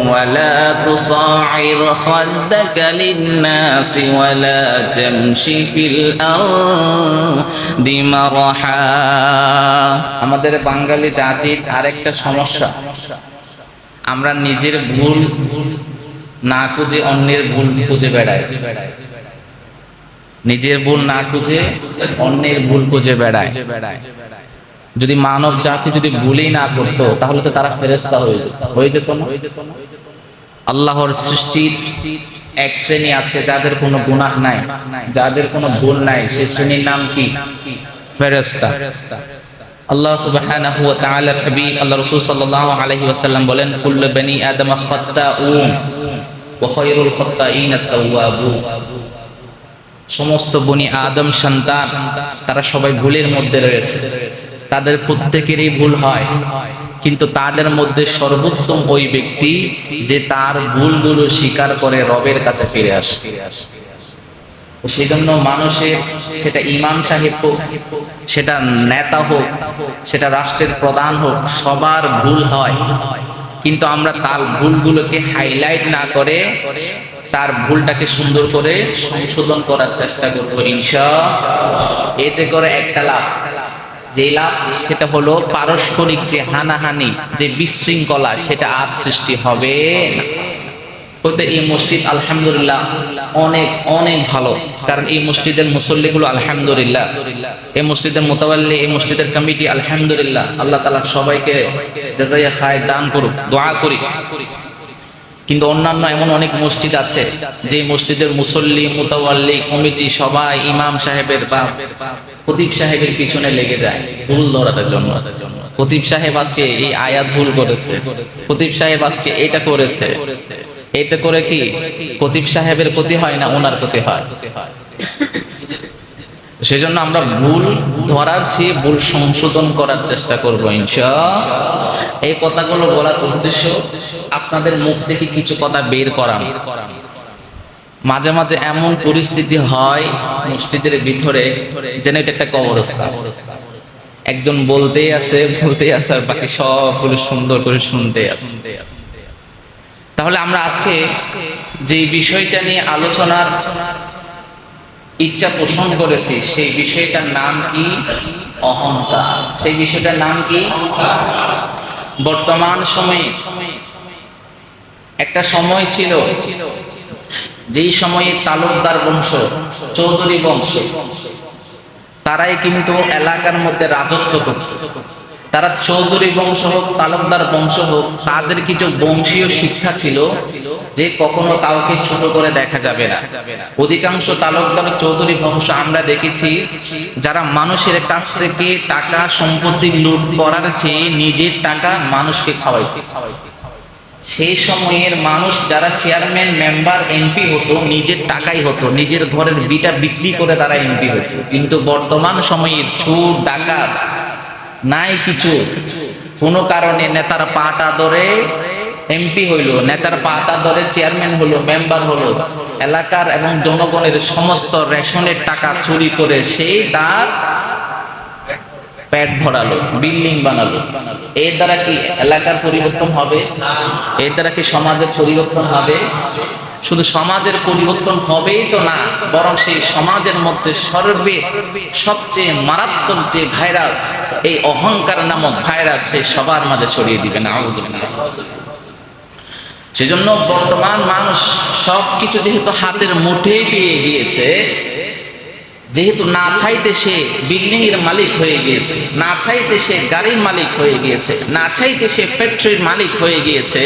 ওয়ালা তুসাইর খাদ্দাকা লিন-নাসি ওয়ালা তামশি ফিল আরদি মারহা। আমাদের বাঙালি জাতির আরেকটা সমস্যা, আমরা নিজের ভুল না খুঁজে অন্যের ভুল খুঁজে বেড়াই। নিজের ভুল না খুঁজে অন্যের ভুল খুঁজে বেড়ায়। যদি মানব জাতি যদি ভুলই না করতো তাহলে তো তারা ফেরেশতা হয়ে যেত না। আল্লাহর সৃষ্টির এক শ্রেণী আছে যাদের কোনো গুনাহ নাই, যাদের কোনো ভুল নাই, সেই শ্রেণীর নাম কি? ফেরেশতা। আল্লাহ সুবহানাহু ওয়া তাআলার হাবিব আল্লাহ রাসূল সাল্লাল্লাহু আলাইহি ওয়াসাল্লাম বলেন, কুল্লু বনি আদম খাত্তাউন ওয়া খায়রুল খাত্তাইন আত-তাওয়াবুন। সমস্ত বনি আদম সন্তান তারা সবাই ভুলের মধ্যে রয়েছে, তাদের প্রত্যেকেরই ভুল হয়, কিন্তু তাদের মধ্যে সর্বোত্তম ওই ব্যক্তি যে তার ভুলগুলো স্বীকার করে রবের কাছে ফিরে আসে। সেই জন্য মানুষের, সেটা ইমাম সাহেব হোক, সেটা নেতা হোক, সেটা রাষ্ট্রের প্রধান হোক, সবার ভুল হয়, কিন্তু আমরা তার ভুলগুলোকে হাইলাইট না করে তার ভুলটাকে সুন্দর করে সংশোধন করার চেষ্টা করবো ইনশাআল্লাহ। এতে করে একটা লাভ, যে লাভ সেটা হলো পারস্পরিক যে হানাহানি, যে বিশৃঙ্খলা, সেটা আর সৃষ্টি হবে না। হয়তো এই মসজিদ আলহামদুলিল্লাহ অনেক অনেক ভালো, কারণ এই মসজিদের মুসল্লিগুলো আলহামদুলিল্লাহ, এই মসজিদের মুতাওয়াল্লি, এই মসজিদের কমিটি আলহামদুলিল্লাহ, আল্লাহ তাআলা সবাইকে জাযায়ে খায়র দান করুক, দোয়া করি। কিন্তু অন্যান্য এমন অনেক মসজিদ আছে যে মসজিদের মুসল্লি, মুতাওয়াল্লি, কমিটি সবাই ইমাম সাহেবের বা খতিব সাহেবের পিছনে লেগে যায় ভুল ধরার জন্য। খতিব সাহেব আজকে এই আয়াত ভুল করেছে, খতিব সাহেব আজকে এটা করেছে, এটা করে কি খতিব সাহেবের ক্ষতি হয় না ওনার ক্ষতি হয়? সেজন্য আমরা ভুল ধরার চেয়ে ভুল সংশোধন করার চেষ্টা করবো ইনশাআল্লাহ। এই কথাগুলো বলার উদ্দেশ্য আপনাদের মুখ থেকে কিছু কথা বের করা। মাঝে মাঝে এমন পরিস্থিতি হয় মসজিদের ভিতরে যেন এটা একটা কবরস্থান, একজন বলতেই আছে আর বাকি সবগুলো সুন্দর করে শুনতে আছে। তাহলে আমরা আজকে যে বিষয়টা নিয়ে আলোচনার ইচ্ছা পোষণ করেছি, সেই বিষয়টার নাম কি? অহংকার। সেই বিষয়টার নাম কি? বর্তমান সময়ে একটা সময় ছিল যেই সময়ে তালুকদার বংশ, চৌধুরী বংশ, তারাই কিন্তু এলাকার মধ্যে রাজত্ব করত। তারা চৌধুরী বংশ হোক, তালুকদার বংশ হোক, তাদের কিছু বংশীয় শিক্ষা ছিল যে কখনো কাউকে ছোট করে দেখা যাবে না। অধিকাংশ তালুকদার চৌধুরী বংশ আমরা দেখেছি যারা মানুষের কাছ থেকে টাকা সম্পত্তি লুট করার চেয়ে নিজের টাকা মানুষকে খাওয়াইতে। সেই সময়ের মানুষ যারা চেয়ারম্যান, মেম্বার, এমপি হতো নিজের টাকাই হতো, নিজের ঘরের বিটা বিক্রি করে তারা এমপি হতো। কিন্তু বর্তমান সময়ের চোর ডাকাত নাই কিছু, কোনো কারণে নেতার পাটা ধরে এমপি হইল, নেতার পাটা ধরে চেয়ারম্যান হলো, মেম্বার হলো, এলাকার এবং জনগণের সমস্ত রেশনের টাকা চুরি করে সেই তার পেট ভরালো, বিল্ডিং বানালো। এর দ্বারা কি এলাকার পরিবর্তন হবে? এর দ্বারা কি সমাজের পরিবর্তন হবে? শুধু সমাজের পরিবর্তন হবেই তো না, বরং সেই সমাজের মধ্যে সবচেয়ে মারাত্মক যে ভাইরাস, এই অহংকার নামক ভাইরাস, সে সবার মাঝে ছড়িয়ে দিবে না। সেজন্য বর্তমান মানুষ সবকিছু যেহেতু হাতের মুঠোয় পেয়ে গিয়েছে, যেহেতু না চাইতে সে বিল্ডিং এর মালিক হয়ে গিয়েছে, না চাইতে সে গাড়ির মালিক হয়ে গিয়েছে, না চাইতে সে ফ্যাক্টরির মালিক হয়ে গিয়েছে,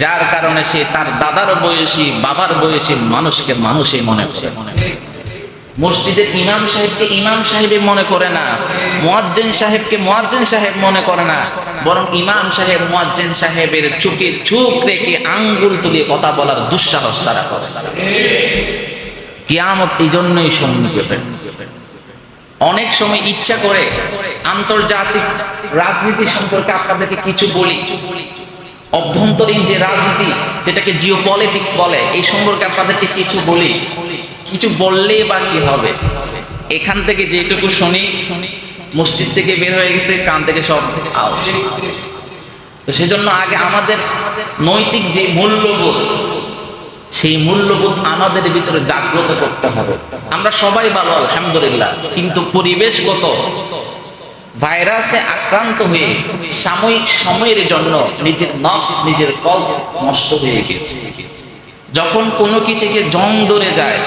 যার কারণে সে তার দাদার বয়সী, বাবার বয়সী মানুষকে মানুষই মনে করে। মসজিদের ইমাম সাহেবকে ইমাম সাহেব মনে করে না, মুয়াজ্জিন সাহেবকে মুয়াজ্জিন সাহেব মনে করে না, বরং ইমাম সাহেব মুয়াজ্জিন সাহেবের চোখে চোখ রেখে আঙ্গুল তুলে কথা বলার দুঃসাহস তারা করে। কিয়ামত এই জন্যই সম্মুখে। অনেক সময় ইচ্ছা করে আন্তর্জাতিক রাজনীতি সম্পর্কে আপনাদেরকে কিছু বলি, অভ্যন্তরীণ যে রাজনীতি, যেটাকে জিওপলিটিক্স বলে, এই সম্পর্কে আপনাদেরকে কিছু বলি। কিছু বললে বা কি হবে? এখান থেকে যেটুকু শুনি, মসজিদ থেকে বের হয়ে গেছে, কান থেকে সব আউট। তো সেজন্য আগে আমাদের নৈতিক যে মূল্যবোধ, সেই মূল্যবোধ আমাদের ভিতরে জাগ্রত করতে হবে। আমরা সবাই ভালো আলহামদুলিল্লাহ, কিন্তু পরিবেশগত ভাইরাসে আক্রান্ত হয়ে সাময়িক সময়ের জন্য নিজের নফস, নিজের কল্প নষ্ট হয়ে গেছে। যখন কোনো কিছুকে জং ধরে যায়,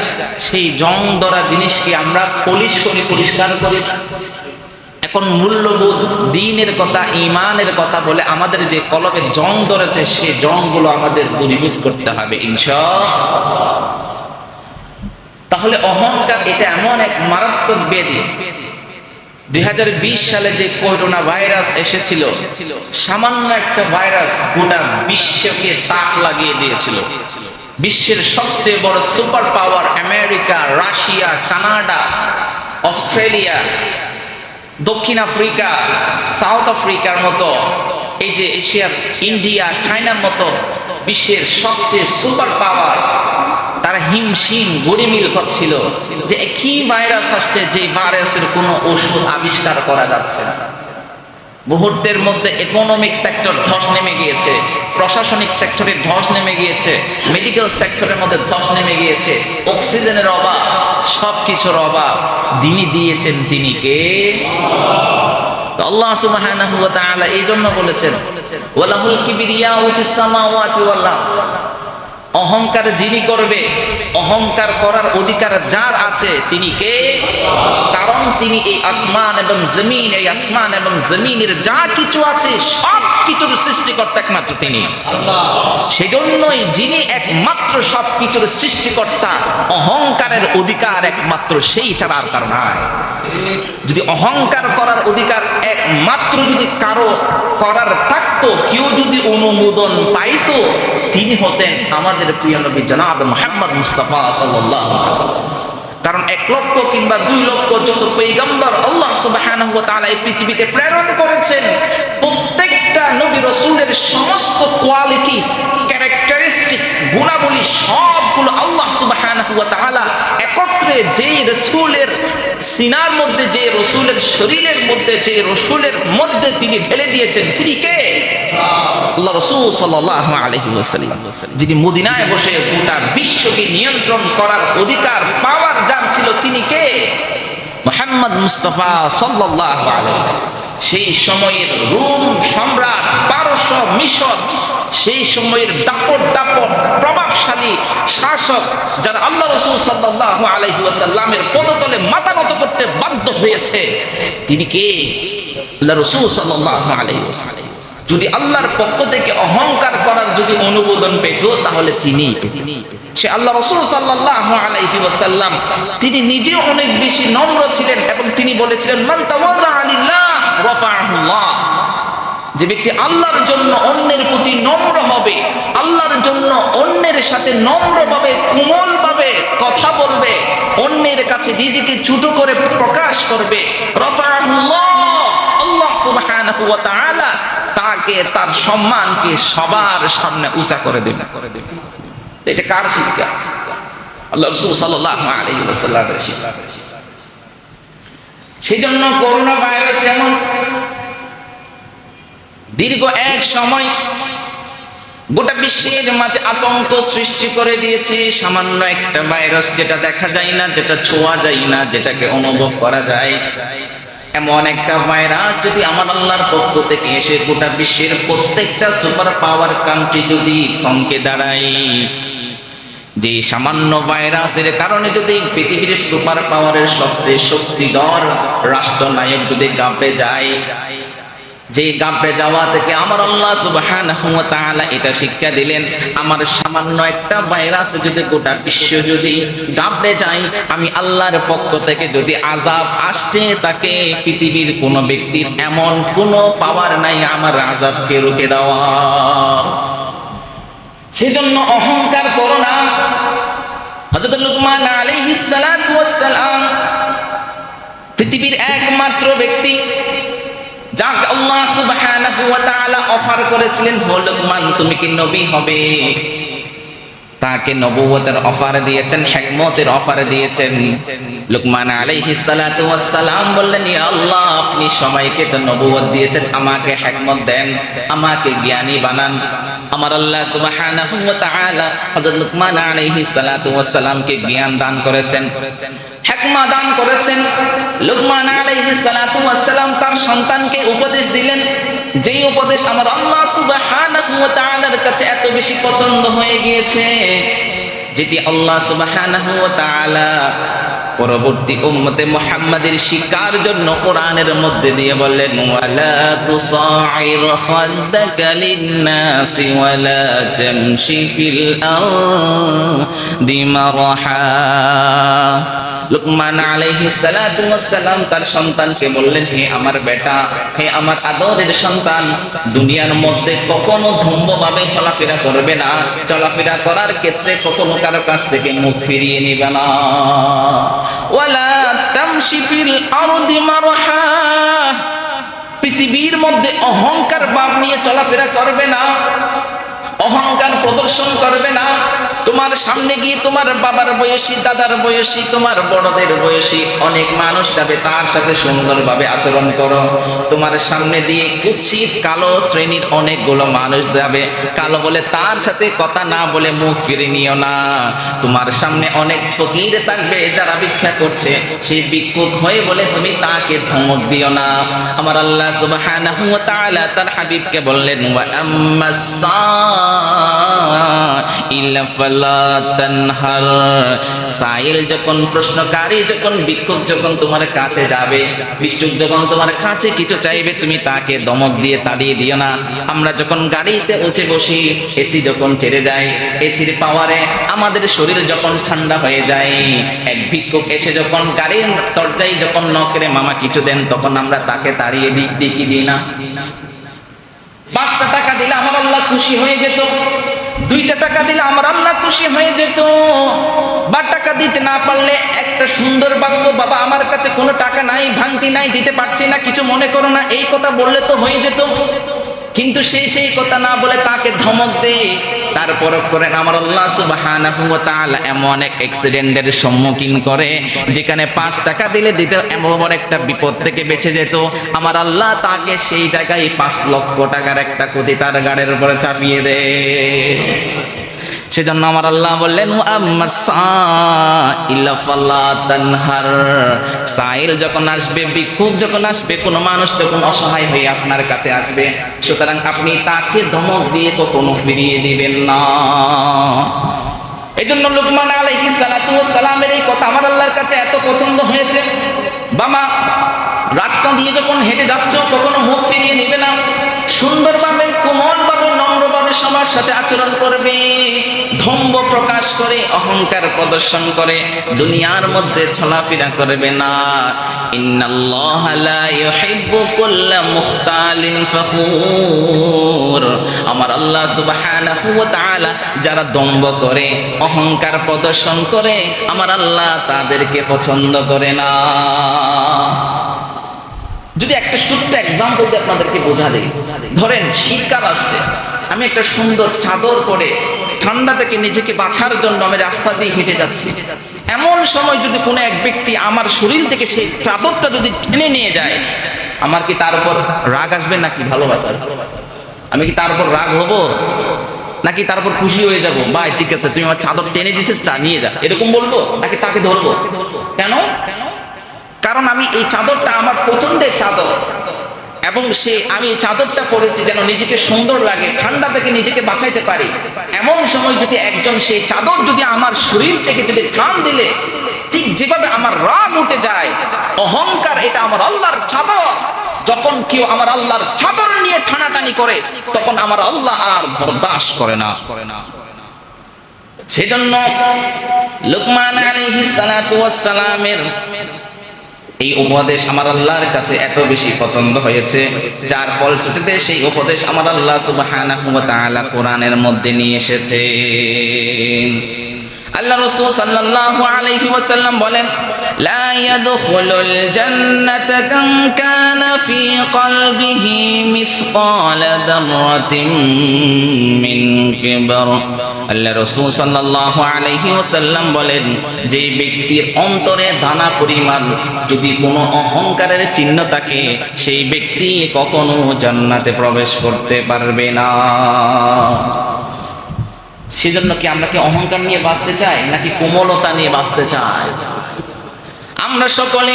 সেই জং ধরা জিনিসকে আমরা পলিশ করি, পরিষ্কার করি। এখন মূল্যবোধ, দ্বীনের কথা, ঈমানের কথা বলে আমাদের যে কলবে জং ধরেছে, সেই জংগুলো আমাদের দূরীভূত করতে হবে ইনশাআল্লাহ। তাহলে অহংকার এটা এমন এক মারাত্মক ব্যাধি। 2020 সালে যে করোনা ভাইরাস এসেছিল, সামান্য একটা ভাইরাস গোটা বিশ্বকে তাক লাগিয়ে দিয়েছিল। বিশ্বের সবচেয়ে বড় super power America, Russia, Canada, Australia, দক্ষিণ আফ্রিকা, সাউথ আফ্রিকার মতো, এই যে এশিয়ার ইন্ডিয়া, চায়নার মতো বিশ্বের সবচেয়ে সুপার পাওয়ার, তারা হিমশিম গড়িমিল করছিল যে কি ভাইরাস আসছে, যে ভাইরাসের কোনো ওষুধ আবিষ্কার করা যাচ্ছে না। মুহূর্তের মধ্যে ইকোনমিক সেক্টর ধস নেমে গিয়েছে, প্রশাসনিক সেক্টরে ধস নেমে গিয়েছে, মেডিকেল সেক্টরের মধ্যে ধস নেমে গিয়েছে, অক্সিজেনের অভাব, সবকিছুর অভাব। যিনি দিয়েছেন তিনি কে? আল্লাহ সুবহানাহু ওয়া তাআলা। এই জন্য বলেছেন ওয়ালাহুল কিবরিয়াউ ফিস সামাওয়াতি ওয়াল আরদ। অহংকার যিনি করবে, অহংকার করার অধিকার যার আছে তিনি কে? কারণ তিনি এই আসমান এবং জমিন, এই আসমান এবং জমিনের যা কিছু আছে সব কিছুর সৃষ্টিকর্তা একমাত্র তিনি। সেজন্যই যিনি একমাত্র সব কিছুর সৃষ্টিকর্তা, অহংকারের অধিকার একমাত্র সেই ছাড়া আর কারো নাই। যদি অহংকার করার অধিকার একমাত্র যদি কারো করার থাকতো, কেউ যদি অনুমোদন পাইতো, তিনি হতেন আমাদের প্রিয় নবী জনাব মুহাম্মদ মুস্তাফা সাল্লাল্লাহু আলাইহি ওয়াসাল্লাম। কারণ 1 লক্ষ কিংবা 2 লক্ষ যত পয়গম্বর আল্লাহ সুবহানাহু ওয়া তাআলা এই পৃথিবীতে প্রেরণ করেছেন, প্রত্যেকটা নবী রাসূলের সমস্ত কোয়ালিটিস, ক্যারেক্টারিস্টিক্স, গুণাবলী সবগুলো আল্লাহ সুবহানাহু ওয়া তাআলা একত্রে যে রাসূলের সিনার মধ্যে, যে রাসূলের শরীরের মধ্যে, যে রাসূলের মধ্যে তিনি ঢেলে দিয়েছেন, তিনি কে? আল্লাহ রাসূল সাল্লাল্লাহু আলাইহি ওয়াসাল্লাম, যিনি মদিনায় বসে গোটা বিশ্বকে নিয়ন্ত্রণ করার অধিকার, পাওয়ার যার ছিল, তিনি কে? মুহাম্মদ মুস্তাফা সাল্লাল্লাহু আলাইহি ওয়াসাল্লাম। সেই সময়ের রোম সম্রাট, পারস্য, মিশর, সেই সময়ের দাপট প্রভাবশালী শাসক, যারা আল্লাহ রাসূল সাল্লাল্লাহু আলাইহি ওয়াসাল্লামের পদতলে মাথা নত করতে বাধ্য হয়েছে, তিনি কে? আল্লাহ রাসূল সাল্লাল্লাহু আলাইহি ওয়াসাল্লাম। যদি আল্লাহর পক্ষ থেকে অহংকার করার যদি অনুমোদন পেত, তাহলে তিনি সে আল্লাহ রাসূল সাল্লাল্লাহু আলাইহি ওয়াসাল্লাম, তিনি নিজেও অনেক বেশি নম্র ছিলেন এবং তিনি বলেছিলেন মান তাওয়াযা লিল্লাহ রাফাআহুল্লাহ। যে ব্যক্তি আল্লাহর জন্য অন্যের প্রতি নম্র হবে, আল্লাহর জন্য অন্যের সাথে নম্রভাবে, কোমলভাবে কথা বলবে, অন্যের কাছে নিজেকে ছোট করে প্রকাশ করবে, রাফাআহুল্লাহ, আল্লাহ সুবহানাহু ওয়া তাআলা তাকে, তার সম্মানকে সবার সামনে উঁচা করে দেবে। এটা কার শিক্ষা? আল্লাহ রাসূল সাল্লাল্লাহু আলাইহি ওয়াসাল্লামের শিক্ষা। সেজন্য করোনা ভাইরাস যেমন দীর্ঘ এক সময় গোটা বিশ্বের মাঝে আতঙ্ক সৃষ্টি করে দিয়েছে। সামান্য একটা ভাইরাস, যেটা দেখা যায় না, যেটা ছোঁয়া যায় না, যেটাকে অনুভব করা যায়, এমন একটা ভাইরাস যদি আমার আল্লাহর পক্ষ থেকে এসে গোটা বিশ্বের প্রত্যেকটা সুপার পাওয়ার কান্ট্রি যদি থমকে দাঁড়ায়, যে সামান্য ভাইরাসের কারণে যদি পৃথিবীর সুপার পাওয়ারের সবচেয়ে শক্তিধর রাষ্ট্রনায়ক যদি গাবড়ে যায়, যে গাবড়ে যাওয়া থেকে আমার আল্লাহ সুবহানাহু ওয়া তাআলা এটা শিক্ষা দিলেন, আমার সামান্য একটা ভাইরাস যদি গোটা বিশ্ব যদি গাবড়ে যায়, আমি আল্লাহর পক্ষ থেকে যদি আযাব আসতে তাকে, পৃথিবীর কোন ব্যক্তির এমন কোনো পাওয়ার নাই আমার আযাবকে রুখে দেওয়া। সেজন্য অহংকার করো না। হযরত লুকমান আলাইহিস সালাতু ওয়াস সালাম পৃথিবীর একমাত্র ব্যক্তি যাকে আল্লাহ সুবহানাহু ওয়া তাআলা অফার করেছিলেন, হে লুকমান তুমি কি নবী হবে? তাকে নবুয়তের অফার দিয়েছেন, হিকমতের অফার দিয়েছেন। লুকমান আলাইহিস সালাতু ওয়াস সালাম বললেন, ইয়া আল্লাহ, আপনি সবাইকে তো নবুয়ত দিয়েছেন, আমাকে হিকমত দেন, আমাকে জ্ঞানী বানান। আমার আল্লাহ সুবহানাহু ওয়া তাআলা হযরত লুকমান আলাইহিস সালাতু ওয়াস সালামকে জ্ঞান দান করেছেন, হিকমত দান করেছেন। লুকমান আলাইহিস সালাতু ওয়াস সালাম তার সন্তানকে উপদেশ দিলেন, যেই উপদেশ আমার আল্লাহ সুবহানাহু ওয়া তাআলার কাছে এত বেশি পছন্দ হয়ে গিয়েছে, যেটি আল্লাহ সুবহানাহু ওয়া তাআলা পরবর্তী উম্মতে মুহাম্মাদের শিক্ষার জন্য কোরআনের মধ্যে দিয়ে বললেন, ওয়ালা তুসাইর খাদ্দাকা লিন-নাসি ওয়ালা তামশি ফিল আরদি মারহা। লুকমান আলাইহিস সালাতু ওয়াস সালাম তার সন্তানকে বললেন, হে আমার বেটা, হে আমার আদরের সন্তান, দুনিয়ার মধ্যে কখনো ধম্বভাবে চলাফেরা করবে না, চলাফেরা করার ক্ষেত্রে কখনো কারো কাছ থেকে মুখ ফিরিয়ে নিবে না। ওয়ালা তামশি ফিল আরদি মারহা, পৃথিবীর মধ্যে অহংকার ভাব নিয়ে চলাফেরা করবে না, অহংকার প্রদর্শন করবে না। তোমার সামনে গিয়ে তোমার বাবার বয়সী, দাদার বয়সী, তোমার বড়দের বয়সী অনেক মানুষ যাবে, তার সাথে সুন্দরভাবে আচরণ করো। তোমার সামনে দিয়ে কুৎসিত কালো শ্রেণীর অনেকগুলো মানুষ যাবে, কালো বলে তার সাথে কথা না বলে মুখ ফিরে নিও না। তোমার সামনে অনেক ফকির থাকবে যারা ভিক্ষা করছে, সেই ভিক্ষুক হয়ে বলে তুমি তাকে ধমক দিও না। আমার আল্লাহ সুবহানাহু ওয়া তাআলা তার হাবিবকে বললেন, ওয়া আম্মাস সাইল ফালা তানহার, সাইল যখন, প্রশ্নকারী যখন, ভিক্ষুক যখন তোমার কাছে যাবে, ভিক্ষুক যখন তোমার কাছে কিছু চাইবে, তুমি তাকে ধমক দিয়ে তাড়িয়ে দিও না। আমরা যখন গাড়িতে উঠে বসি, এসি যখন ছেড়ে যায়, এসির পাওয়ারে আমাদের শরীর যখন ঠান্ডা হয়ে যায়, এক ভিক্ষুক এসে যখন গাড়ির দরজায় যখন নক করে মামা কিছু দেন, তখন আমরা তাকে তাড়িয়ে দিই কি দিই না? 5টা টাকা দিলে আমার আল্লাহ খুশি হয়ে যেত, 2টা টাকা দিলে আমার আল্লাহ খুশি হয়ে যেত। বা টাকা দিতে না পারলে একটা সুন্দর বাক্য, বাবা আমার কাছে কোনো টাকা নাই, ভাঙতি নাই, দিতে পারছি না, কিছু মনে করো না, এই কথা বললে তো হয়ে যেত। কিন্তু সেই কথা না বলে তাকে ধমক দেয়। তারপর করেন আমার আল্লাহ সুবহানাহু ওয়া তাআলা এমন এক অ্যাক্সিডেন্টের সম্মুখীন করে, যেখানে 5 টাকা দিলে দিতে এমন একটা বিপদ থেকে বেঁচে যেত, আমার আল্লাহ তাকে সেই জায়গায় 5 লক্ষ টাকার একটা ক্ষতি তার গাড়ির উপরে চাপিয়ে দেয়। সেজন্য আমার আল্লাহ বললেন, সাইল যখন আসবে, ভিক্ষুক যখন আসবে, কোনো মানুষ যখন অসহায় হয়ে আপনার কাছে আসবে, সুতরাং আপনি তাকে ধমক দিয়ে কখনো ফিরিয়ে দিবেন না। এই জন্য লুকমান আলাইহিস সালাতু ওয়াস সালামের এই কথা আমার আল্লাহর কাছে এত পছন্দ হয়েছে। বাবা, রাস্তা দিয়ে যখন হেঁটে যাচ্ছ, কখনো মুখ ফিরিয়ে নিবে না, সুন্দরভাবে, কোমলভাবে, নম্রভাবে সবার সাথে আচরণ করবে। ধম্ব প্রকাশ করে, অহংকার প্রদর্শন করে দুনিয়ার মধ্যে চলাফেরা করবে না। ইন্নাল্লাহা লা ইউহিব্বু কুল্লা মুখতালিন ফখুর, আমার আল্লাহ সুবহানাহু ওয়া তাআলা যারা দম্ভ করে, অহংকার প্রদর্শন করে, আমার আল্লাহ তাদেরকে পছন্দ করে না। যদি একটা ছোট্ট এক্সাম্পল দিয়ে আপনাদেরকে বোঝা দেই, ধরেন শীতকাল আসছে, আমি একটা সুন্দর চাদর পরে ঠান্ডা থেকে নিজেকে বাঁচার জন্য আমি রাস্তা দিয়ে হেঁটে যাচ্ছি। এমন সময় যদি কোনো এক ব্যক্তি আমার শরীর থেকে সেই চাদরটা যদি টেনে নিয়ে যায়, আমার কি তার উপর রাগ আসবে নাকি ভালোবাসা? আমি কি তার উপর রাগ হব নাকি তার উপর খুশি হয়ে যাবো? ভাই ঠিক আছে, তুমি আমার চাদর টেনে দিছিস, তা নিয়ে যা, এরকম বলবো নাকি তাকে ধরবো? কেন? কারণ আমি এই চাদরটা আমার পছন্দের চাদর, এবং আমি এই চাদরটা পরেছি যেন নিজেকে সুন্দর লাগে, ঠান্ডা থেকে নিজেকে বাঁচাইতে পারি। এমন সময় যদি একজন সেই চাদর যদি আমার শরীর থেকে যদি টান দিলে, ঠিক যেভাবে আমার রাগ উঠে যায়, অহংকার, এটা আমার আল্লাহর চাদর, যখন কেউ আমার আল্লাহর চাদর নিয়ে টানাটানি করে, তখন আমার আল্লাহ আর বরদাস্ত করে না। সেজন্য লুকমান আলাইহিস সালাতু ওয়াস সালামের এই উপদেশ আমার আল্লাহর কাছে এত বেশি পছন্দ হয়েছে, যার ফলশ্রুতিতে সেই উপদেশ আমার আল্লাহ সুবহানাহু ওয়া তাআলা কোরআনের মধ্যে নিয়ে এসেছেন। আল্লাহ রাসূল সাল্লাল্লাহু আলাইহি ওয়াসাল্লাম বলেন, লা ইয়াদখুলুল জান্নাতা মান কানা ফি কলবিহি মিসকালা যাররাতিন মিন কিবর। আল্লাহ রাসূল সাল্লাল্লাহু আলাইহি ওয়াসাল্লাম বলেন, যে ব্যক্তির অন্তরে দানা পরিমাণ যদি কোনো অহংকারের চিহ্ন থাকে, সেই ব্যক্তি কখনো জান্নাতে প্রবেশ করতে পারবে না। সেজন্য কি আমরা কি অহংকার নিয়ে বাঁচতে চাই নাকি কোমলতা নিয়ে বাঁচতে চাই? আমরা সকলে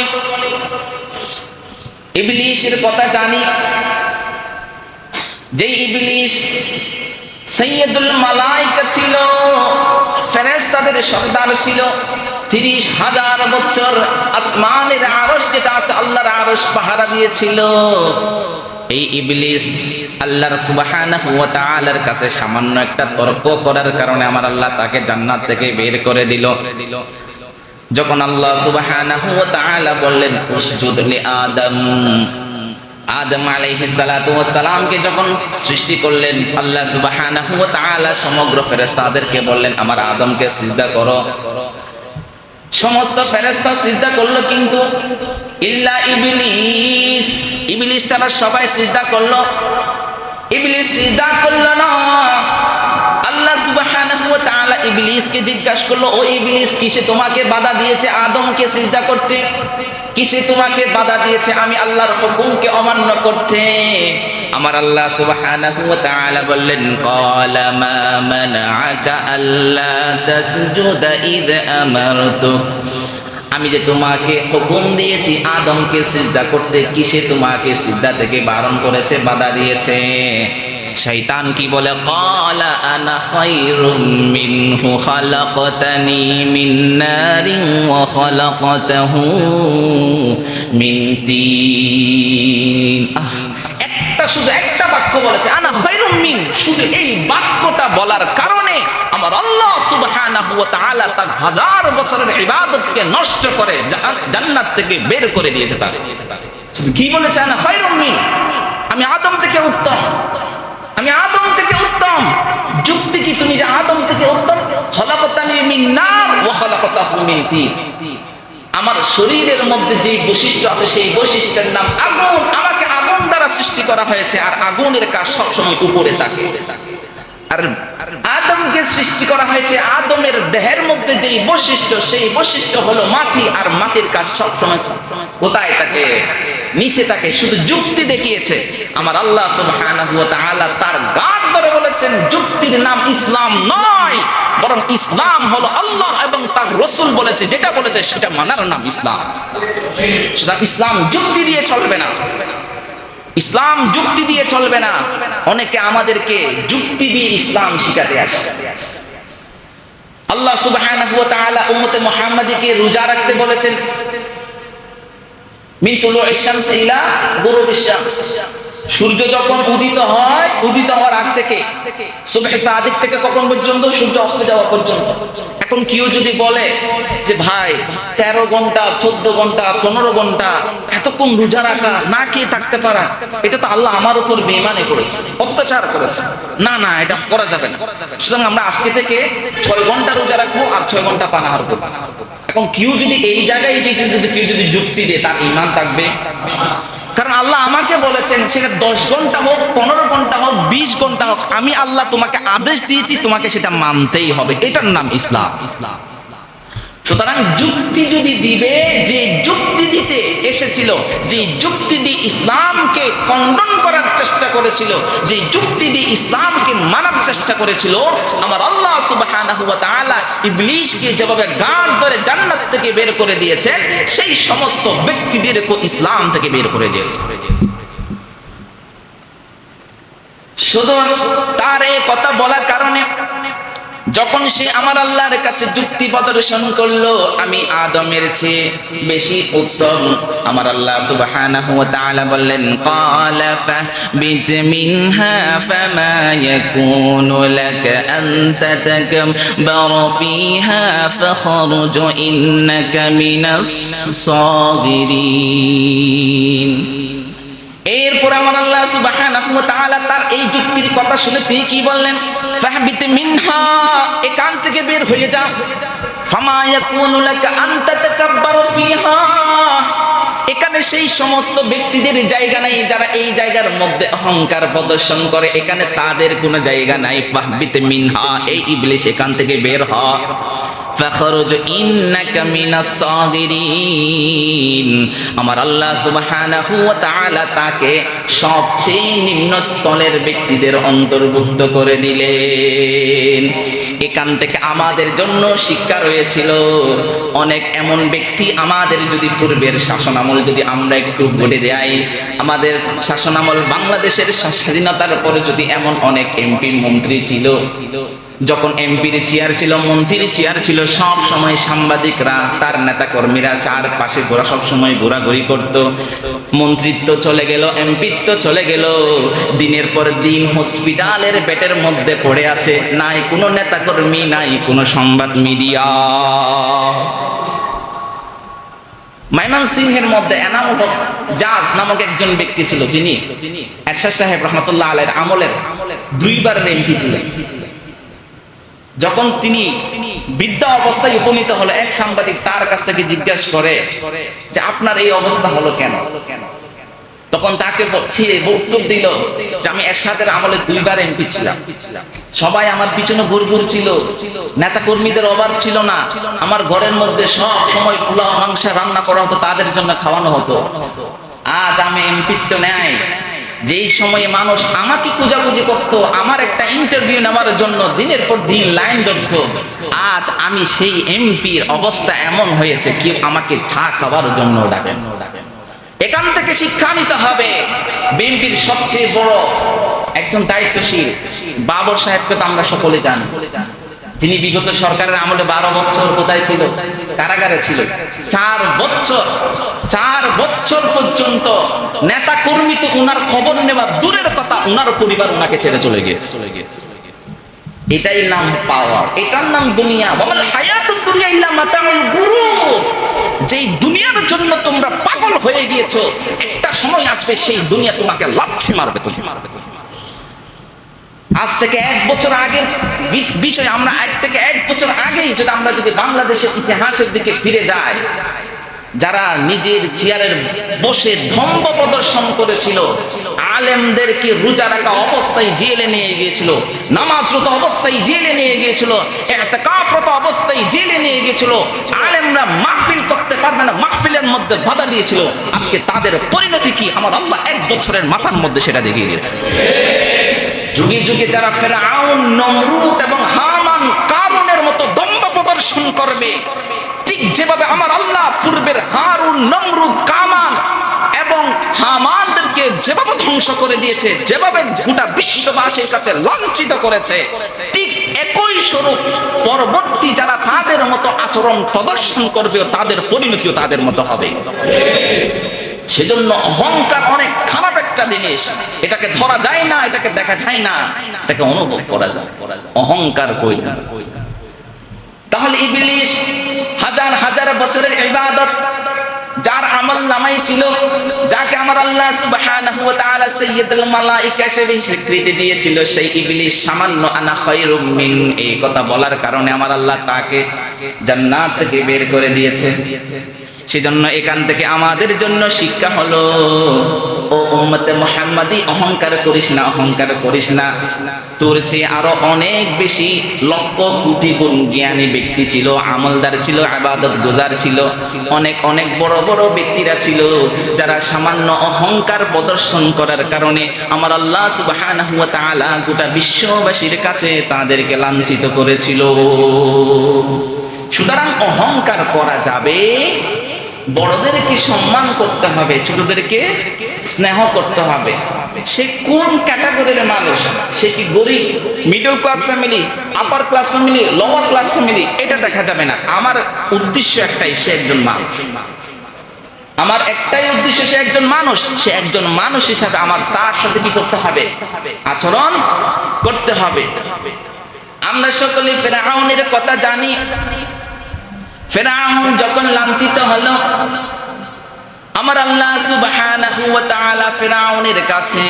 ইবলিসের কথা জানি। যে ইবলিস সাইয়্যিদুল মালায়েকা ছিল, ফেরেশতাদের সর্দার ছিল। 30,000 বছর আসমানের আরশ যেটা আছে আল্লাহর আরশ পাহারা দিয়েছিল। এই ইবলিস আল্লাহ সুবহানাহু ওয়া তাআলার কাছে সামান্য একটা তর্ক করার কারণে আমার আল্লাহ তাকে জান্নাত থেকে বের করে দিল। যখন আল্লাহ সুবহানাহু ওয়া তাআলা বললেন উসজুদ লি আদম, আদম আলাইহিস সালাতু ওয়াস সালামকে যখন সৃষ্টি করলেন, আল্লাহ সুবহানাহু ওয়া তাআলা সমগ্র ফেরেশতাদেরকে বললেন আমার আদমকে সিজদা করো। সমস্ত ফেরেশতা সিজদা করলো, কিন্তু ইল্লা ইবলিস, ইবলিস তারা সবাই সিজদা করলো। ইবলিস সিজদা করলো না। আল্লাহ সুবহানাহু ওয়া তাআলা ইবলিসকে জিজ্ঞাসা করলো, ও ইবলিস, কিসে তোমাকে বাধা দিয়েছে আদমকে সিজদা করতে? কিসে তোমাকে বাধা দিয়েছে আমি আল্লাহর হুকুমকে অমান্য করতে? আমার আল্লাহ সুবহানাহু ওয়া তাআলা বললেন, ক্বালা মা মানাআকা আল্লা তাসজুদা ইয আমারতুক। আমি যে তোমাকে হুকুম দিয়েছি আদমকে সিজদা করতে, কিসে তোমাকে সিজদা থেকে বারণ করেছে, বাধা দিয়েছে? শয়তান কি বলে, ক্বালা আনা খায়রুম মিনহু খালাকতানি মিন নারিন ওয়া খালাকতাহু মিন তিন। শুধু একটা বাক্য বলেছে, আনা খায়রুম মিন। শুধু এই বাক্যটা বলার কারণে আমার আল্লাহ সুবহানাহু ওয়া তাআলা তার 1000 বছরের ইবাদতকে নষ্ট করে জান্নাত থেকে বের করে দিয়েছে। তার শুধু কি বলেছে, আনা খায়রুম মিন, আমি আদম থেকে উত্তম, আমি আদম থেকে উত্তম। যুক্তি কি তুমি যে আদম থেকে উত্তম? খালাকতানি মিন নার ওয়া খালাকতাহু মিন তিন। আমার শরীরের মধ্যে যে বৈশিষ্ট্য আছে সেই বৈশিষ্ট্যের নাম আগুন। আমাকে আগুন দ্বারা সৃষ্টি করা হয়েছে, আর আগুনের কাজ সবসময় উপরে থাকে। আর আদমকে সৃষ্টি করা হয়েছে, আদমের দেহের মধ্যে যেই বৈশিষ্ট্য সেই বৈশিষ্ট্য হলো মাটি, আর মাটির কাজ সবসময় কোথায় থাকে? নিচে থাকে। শুধু যুক্তি দেখিয়েছে। আমার আল্লাহ সুবহানাহু ওয়া তাআলা তার গাঢ় ধরে বলেছেন, যুক্তির নাম ইসলাম নয়, বরং ইসলাম হলো আল্লাহ এবং তার রাসূল বলেছে, যেটা বলেছে সেটা মানার নাম ইসলাম। সেটা ইসলাম যুক্তি দিয়ে চলবে না, ইসলাম যুক্তি দিয়ে চলবে না। অনেকে আমাদেরকে যুক্তি দিয়ে ইসলাম শিখাতে আসে। আল্লাহ সুবহানাহু ওয়া তাআলা উম্মতে মুহাম্মাদীকে রোজা রাখতে বলেছেন, মিন তুলুইশ শামসি ইলা গুরুবিশ শামস। সূর্য যখন উদিত হয়, উদিত হওয়ার আগ থেকে সুবহে সাদিক থেকে কখন পর্যন্ত? সূর্য অস্ত যাওয়া পর্যন্ত। এখন কেউ যদি বলে যে ভাই 13 ঘন্টা 14 ঘন্টা 15 ঘন্টা এতক্ষণ রোজা রাখা, না খেয়ে থাকতে পারা, এটা তো আল্লাহ আমার উপর বেঈমানি করেছে, অত্যাচার করেছে। না না, এটা করা যাবে না। সুতরাং আমরা আজকে থেকে 6 ঘন্টা রোজা রাখবো আর 6 ঘন্টা পানাহার করবো। এখন কেউ যদি এই জায়গায় কেউ যদি যুক্তি দেয়, তার ঈমান থাকবে? কারণ আল্লাহ আমাকে বলেছেন সেটা 10 ঘন্টা হোক, 15 ঘন্টা হোক, 20 ঘন্টা হোক, আমি আল্লাহ তোমাকে আদেশ দিয়েছি, তোমাকে সেটা মানতেই হবে। এটার নাম ইসলাম। সুতরাং যুক্তি যদি দিবে, যে যুক্তি দিতে এসেছিল, যে যুক্তি দিয়ে ইসলামকে খণ্ডন করার চেষ্টা করেছিল, যে যুক্তি দিয়ে ইসলামকে মানার চেষ্টা করেছিল, আমার আল্লাহ সুবহানাহু ওয়া তাআলা ইবলিসকে যেভাবে গাঢ় ধরে জান্নাত থেকে বের করে দিয়েছেন, সেই সমস্ত ব্যক্তিদেরকে ইসলাম থেকে বের করে দিয়েছে। শুধু তার এই কথা বলার কারণে যখন সে আমার আল্লাহর কাছে যুক্তি প্রদর্শন করলো আমি আদমের চেয়ে বেশি উত্তম, আমার আল্লাহ সুবহানাহু ওয়া তাআলা বললেন, ক্বালা ফাহবিত মিনহা ফামা ইয়াকুনু লাকা আন তাতাকাব্বারা ফীহা ফাখরুজ ইন্নাকা মিনাস সাগিরিন। এরপর আমার আল্লাহ সুবহানাহু ওয়া তাআলা তার এই যুক্তির কথা শুনে তিনি কি বললেন? ফাহবিত মিনহা, এখান থেকে বের হয়ে যা। ফামা ইয়াকুনু লাকা আন ইয়াতাকাব্বারু ফিহা, এখানে সেই সমস্ত ব্যক্তিদের জায়গা নাই যারা এই জায়গার মধ্যে অহংকার প্রদর্শন করে, এখানে তাদের কোনো জায়গা নাই। ফাহবিত মিনহা, এই ইবলিস এখান থেকে বের হ। ফাখরুজ ইন্নাকা মিনাস সাগিরিন, আমার আল্লাহ সুবহানাহু ওয়া তাআলা তাকে সবচেয়ে নিম্ন স্তরের ব্যক্তিদের অন্তর্ভুক্ত করে দিলেন। এখান থেকে আমাদের জন্য শিক্ষা রয়েছিল। অনেক এমন ব্যক্তি আমাদের যদি পূর্বের শাসনামল যদি আমরা একটু ঘটে যাই, আমাদের শাসনামল বাংলাদেশের স্বাধীনতার পরে যদি এমন অনেক এমপি মন্ত্রী ছিল, যখন এমপির চেয়ার ছিল, মন্ত্রীর চেয়ার ছিল, সব সময় সাংবাদিকরা তার নেতা কর্মীরা চার পাশে ঘোরা সব সময় ঘোরাঘুরি করত। মন্ত্রিত্ব চলে গেল, এমপিত্ব চলে গেল, দিনের পর দিন হসপিটালের বেডের মধ্যে পড়ে আছে, নাই কোনো নেতা কর্মী, নাই কোনো সংবাদ মিডিয়া। ময়মনসিংহের মধ্যে এনামুল হক জাজ নামক একজন ব্যক্তি ছিল, যিনি এরশাদ সাহেব রহমতুল্লাহ আলাইহির আমলের 2 বার এমপি ছিলেন। যখন তিনি বৃদ্ধ অবস্থায় উপনীত হলো, এক সাংবাদিক তার কাছ থেকে জিজ্ঞাসা করে যে আপনার এই অবস্থা হলো কেন? তখন তাকে উত্তর দিল যে আমি এরশাদের আমলে 2 বার এমপি ছিলাম, সবাই আমার পিছনে ঘুরঘুর ছিল, নেতা কর্মীদের অভাব ছিল না, আমার ঘরের মধ্যে সব সময় পোলাও মাংস রান্না করা হতো, তাদের জন্য খাওয়ানো হতো। আজ আমি এমপিত্ব নেই, যেই সময়ে মানুষ আমাকে খোঁজাখুঁজি করতো, আমার একটা ইন্টারভিউ নেওয়ার জন্য দিনের পর দিন লাইন ধরত, আজ আমি সেই এমপির অবস্থা এমন হয়েছে কেউ আমাকে চা খাওয়ার জন্য ডাকেন। এখান থেকে শিক্ষা নিতে হবে। বিএনপির সবচেয়ে বড় একজন দায়িত্বশীল বাবর সাহেবকে তো আমরা সকলে জানি, যিনি বিগত সরকারের আমলে 12 বছর কোথায় ছিল? কারাগারে ছিল। 4 বছর পর্যন্ত নেতা কর্মী তো উনার খবর নেওয়া দূরের কথা, উনার পরিবার উনাকে ছেড়ে চলে গিয়েছে। এটাই নাম পাওয়ার, এটার নাম দুনিয়া। ওয়াল হায়াতুদ দুনিয়া ইল্লা মাতাউল গুরুর, যেই দুনিয়ার জন্য তোমরা পাগল হয়ে গিয়েছো, একটা সময় আসবে সেই দুনিয়া তোমাকে লাথি মারবে। আজ থেকে 1 বছর আগের বিষয়, আমরা 1 থেকে 1 বছর আগেই যদি বাংলাদেশের ইতিহাসের দিকে ফিরে যাই, যারা নিজের চেয়ারের বসে ধম্ব প্রদর্শন করেছিল, আলেমদেরকে রোজা রাখা অবস্থায় জেলে নিয়ে গিয়েছিল, নামাজরত অবস্থায় জেলে নিয়ে গিয়েছিল, ইতিকাফরত অবস্থায় জেলে নিয়ে গিয়েছিল, আলেমরা মাহফিল করতে পারবে না, মাহফিলের মধ্যে বাধা দিয়েছিল, আজকে তাদের পরিণতি কি আমার আল্লাহ 1 বছরের মাথার মধ্যে সেটা দেখিয়ে গেছে। যুগে যুগে যারা ফেরাউন, নমরুদ এবং হামান, কারুনের মতো দম্ভ প্রদর্শন করবে, ঠিক যেভাবে আমার আল্লাহ পূর্বের হারুন, নমরুদ, কামান এবং হামানদেরকে যেভাবে ধ্বংস করে দিয়েছে, যেভাবে গোটা বিশ্ববাসীর কাছে লাঞ্ছিত করেছে, ঠিক একই স্বরূপ পরবর্তী যারা তাদের মতো আচরণ প্রদর্শন করবে, তাদের পরিণতিও তাদের মতো হবে। সেজন্য অহংকার অনেক খারাপ একটা জিনিস, এটাকে ধরা যায় না, এটাকে দেখা যায় না, এটাকে অনুভব করা যায়। অহংকার কই না। তাহলে ইবলিস হাজার হাজার বছরের ইবাদত, যার আমল নামাই ছিল, যাকে আমার আল্লাহ সুবহানাহু ওয়া তাআলা সাইয়্যিদুল মালায়েকা হিসেবে স্বীকৃতি দিয়েছিল, সেই ইবলিস সামান্য আনা খায়রুম মিন এই কথা বলার কারণে আমার আল্লাহ তাকে জান্নাত থেকে বের করে দিয়েছে। সেজন্য এখান থেকে আমাদের জন্য শিক্ষা হলো, ও উম্মতে মুহাম্মাদি, অহংকার করিস না, অহংকার করিস না। তোর চেয়ে আরো অনেক বেশি লক্ষ কোটি গুণ জ্ঞানী ব্যক্তি ছিল, আমলদার ছিল, ইবাদত গুজার ছিল, অনেক অনেক বড় বড় ব্যক্তিরা ছিল, যারা সামান্য অহংকার প্রদর্শন করার কারণে আমার আল্লাহ সুবহানাহু ওয়া তাআলা গোটা বিশ্ববাসীর কাছে তাদেরকে লাঞ্ছিত করেছিল। সুতরাং অহংকার করা যাবে, বড়দেরকে সম্মান করতে হবে, ছোটদেরকে স্নেহ করতে হবে। সে কোন ক্যাটাগরির মানুষ, সে কি গরিব, middle class family, upper class family, lower class family, এটা দেখা যাবে না। আমার উদ্দেশ্য একটাই, সে একজন মানুষ। আমার একটাই উদ্দেশ্য, সে একজন মানুষ। সে একজন মানুষ হিসাবে আমার তার সাথে কি করতে হবে? আচরণ করতে হবে। আমরা সকলে ফিরআউনের কথা জানি। ফিরআউন যখন লাঞ্ছিত হলো, আমার আল্লাহ সুবহানাহু ওয়া তাআলা ফিরআউনের কাছে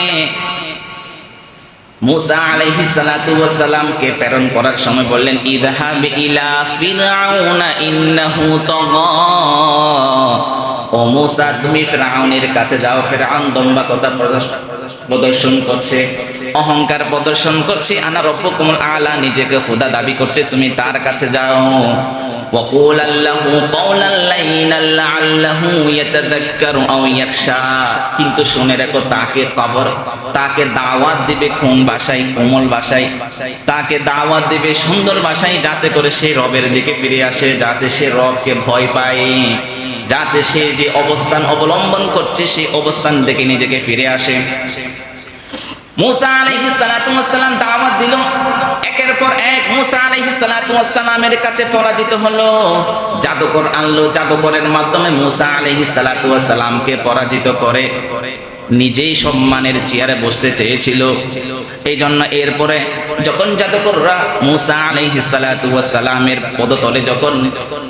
মুসা আলাইহিস সালাতু ওয়াস সালামকে প্রেরণ করার সময় বললেন ইযহাব ইলা ফিরআউনা ইন্নাহু তাগা। ও মুসা, তুমি ফিরআউনের কাছে যাও। ফিরআউন দম্ভকতা প্রদর্শন করছে, অহংকার প্রদর্শন করছে, আনা রব্বুকুমুল আলা, নিজেকে খোদা দাবি করছে, তুমি তার কাছে যাও। وقولا له قولا لينا لعله يتذكر أو يخشى। কিন্তু শুনে রাখো, তাকে দাওয়াত দিবে কোন ভাষায়? কোমল ভাষায়। তাকে দাওয়াত দিবে সুন্দর ভাষায়, যাতে করে সে রবের দিকে ফিরে আসে, যাতে সে রবকে ভয় পায়, যাতে সে যে অবস্থান অবলম্বন করছে সেই অবস্থান থেকে নিজেকে ফিরে আসে। মুসা আলাইহিস সালাতু ওয়াস সালাম দাওয়াত দিল, একের পর এক মুসা আলাইহিস সালাতু ওয়াস সালামের কাছে পরাজিত হলো। জাদুকর আনলো, জাদুকরের মাধ্যমে মুসা আলাইহিস সালাতু ওয়াস সালামকে পরাজিত করে নিজেই সম্মানের চেয়ারে বসতে চেয়েছিল। এই জন্য এরপরে যখন জাদুকররা মুসা আলাইহিস সালাতু ওয়াস সালামের পদতলে যখন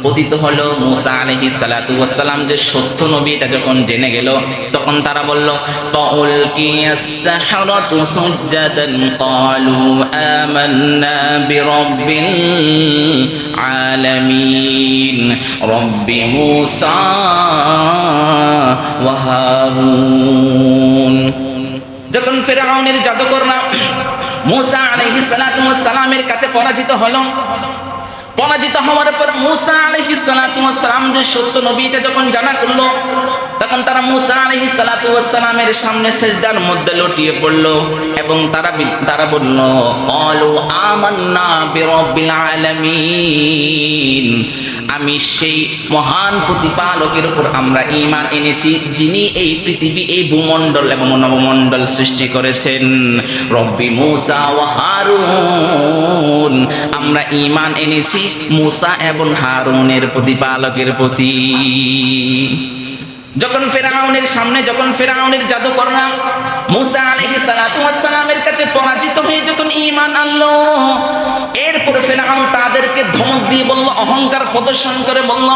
পতিত হলো, মুসা আলাইহিস সালাতু ওয়াস সালাম যে সত্য নবী এটা যখন জেনে গেল, তখন তারা বলল ফাউলকিয়াস সাহরাতু সুজদান ক্বালু আমান্না বিরাব্বিল আলামিন রব্বি মুসা ওয়া হারুন। যখন ফিরআউনের জাদুকররা মুসা আলাইহিস সালাতু ওয়াস সালামের কাছে পরাজিত হলো, পরাজিত হওয়ার পর মুসা আলাইহিস সালাতু ওয়াস সালাম যে সত্য নবী এটা যখন জানা করলো, তখন তারা মুসা আলাইহিস সালাতু ওয়াস সালামের সামনে সিজদার মধ্যে লুটিয়ে পড়ল এবং তারা বলল ক্বালু আমান্না বিরাব্বিল আলামিন, আমি সেই মহান প্রতিপালকের উপর আমরা ঈমান এনেছি যিনি এই পৃথিবী, এই ভূমণ্ডল এবং নবমণ্ডল সৃষ্টি করেছেন। রব্বি মুসা ওয়া হারুন, আমরা ঈমান এনেছি মুসা এবং হারুনের প্রতিপালকের প্রতি। যখন ফিরআউনের সামনে, যখন ফিরআউনের জাদুকররা মুসা আলাইহিস সালাতু ওয়াস সালামের কাছে পরাজিত হয়ে যখন ঈমান আনলো, এরপর ফিরআউন তাদেরকে ধমক দিয়ে বলল, অহংকার প্রদর্শন করে বলল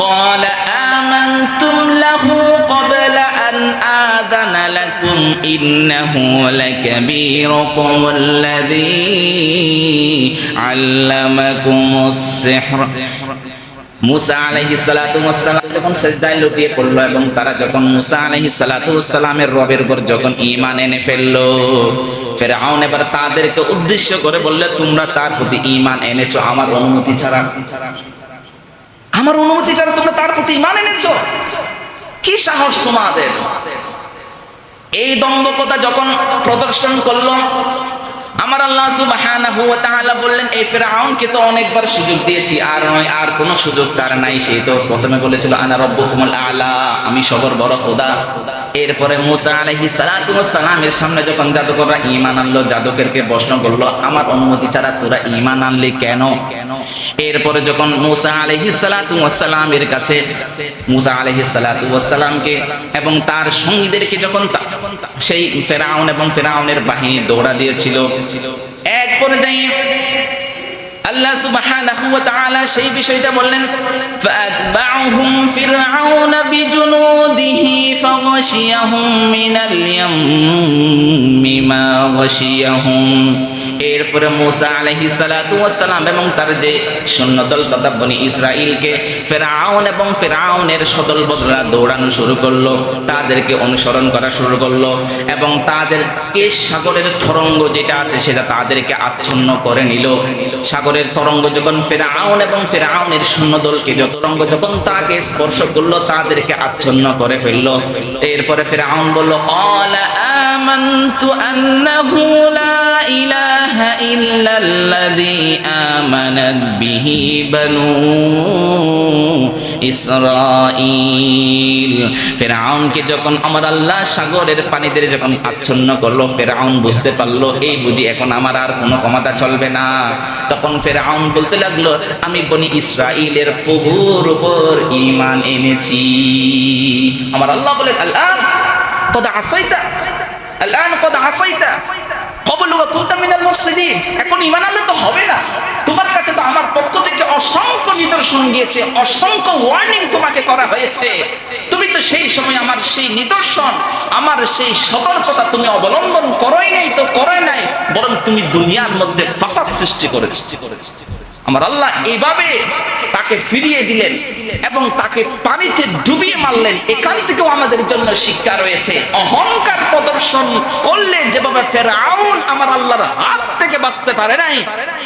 ক্বালা আমানতুম লাহু ক্বাবলা আন আযানা লাকুম ইন্নাহু লাকাবীরুকুমুল্লাযী আল্লামাকুমুস সিহর। মুসা আলাইহিস সালাতু ওয়াস সালাম যখন সিজদায় লুটিয়ে পড়ল এবং তারা যখন মুসা আলাইহিস সালাতু ওয়াস সালামের রবের উপর যখন ঈমান এনে ফেললো, ফিরআউন এবার তাদেরকে উদ্দেশ্য করে বলল, তোমরা তার প্রতি ঈমান এনেছো আমার অনুমতি ছাড়া, আমার অনুমতি ছাড়া তোমরা তার প্রতি ঈমান এনেছো? কি সাহস তোমাদের! এই দ্বন্দ্বকতা যখন প্রদর্শন করলো, আমার আল্লাহ সুবহানাহু ওয়া তাআলা বললেন, এই ফিরআউনকে তো অনেকবার সুযোগ দিয়েছি, আর নয় আর কোনো সুযোগ তার নাই। সে তো প্রথমে বলেছিল আনা রাব্বুকুমুল আলা, আমি সবার বড় খোদা। এরপরে মুসা আলাইহিস সালাতু ওয়াস সালামের সামনে যখন জাদুকররা ঈমান আনলো, জাদুকরকে প্রশ্ন করলো, আমার অনুমতি ছাড়া তোরা ঈমান আনলি কেন? এরপরে যখন মুসা আলাইহিস সালাতু ওয়াস সালামের কাছে মুসা আলাইহিস সালাতু ওয়াস সালামকে এবং তার সঙ্গীদেরকে যখন সেই ফিরআউন এবং ফিরআউনের বাহিনী দৌড়া দিয়েছিল, এক পর্যায়ে আল্লাহ সুবহানাহু ওয়া তাআলা সেই বিষয়টা বললেন ফাআতবাউহুম ফিরআউন বিজুনুদিহি ফাগাশিয়াহুম মিনাল ইয়াম্মি মা গাশিয়াহুম। এরপরে মুসা আলাইহিস সালাতু ওয়াস সালাম এবং তার যে সৈন্যদল তথা বনি ইসরাইলকে ফিরআউন এবং ফিরআউনের সদলবদরা দৌড়ানো শুরু করলো, তাদেরকে অনুসরণ করা শুরু করলো এবং তাদেরকে সাগরের তরঙ্গ যেটা আছে সেটা তাদেরকে আচ্ছন্ন করে নিল। সাগরের তরঙ্গ যখন ফিরআউন এবং ফিরআউনের সৈন্যদলকে তরঙ্গ যখন তাকে স্পর্শ করলো, তাদেরকে আচ্ছন্ন করে ফেললো। এরপরে ফিরআউন বলল ক্বালা আমানতু আন্নাহু লা ইলাহা ইল্লাল্লাযী আমানাত বিহি বানু ইসরাঈল। ফিরআউনকে যখন আমার আল্লাহ সাগরের পানিতে যখন আচ্ছন্ন করলো, ফিরআউন বুঝতে পারলো এই বুঝি এখন আমার আর কোনো ক্ষমতা চলবে না। তখন ফিরআউন বলতে লাগলো, আমি বনি ইসরাঈলের প্রভুর উপর ঈমান এনেছি। আমার আল্লাহ বলে আল্লাহ কদ আসাইতা, আল্লাহ কদ আসাইতা ক্বাবলু ওয়া কুনতা মিনাল মুফসিদিন। এখন ঈমান আনলে তো হবে না, তোমার কাছে তো আমার পক্ষ থেকে অসংখ্য নিদর্শন গিয়েছে, অসংখ্য ওয়ার্নিং তোমাকে করা হয়েছে, তুমি তো কিন্তু সেই সময় আমার সেই নিদর্শন, আমার সেই সতর্কতা তুমি অবলম্বন করোই নাই, তো করোই নাই, বরং তুমি দুনিয়ার মধ্যে ফাসাদ সৃষ্টি করেছো। আমার আল্লাহ এইভাবে তাকে ফিরিয়ে দিলেন এবং তাকে পানিতে ডুবিয়ে মারলেন। এখান থেকেও আমাদের জন্য শিক্ষা রয়েছে, অহংকার প্রদর্শন করলে যেভাবে ফেরাউন আমার আল্লাহর হাত থেকে বাঁচতে পারে নাই,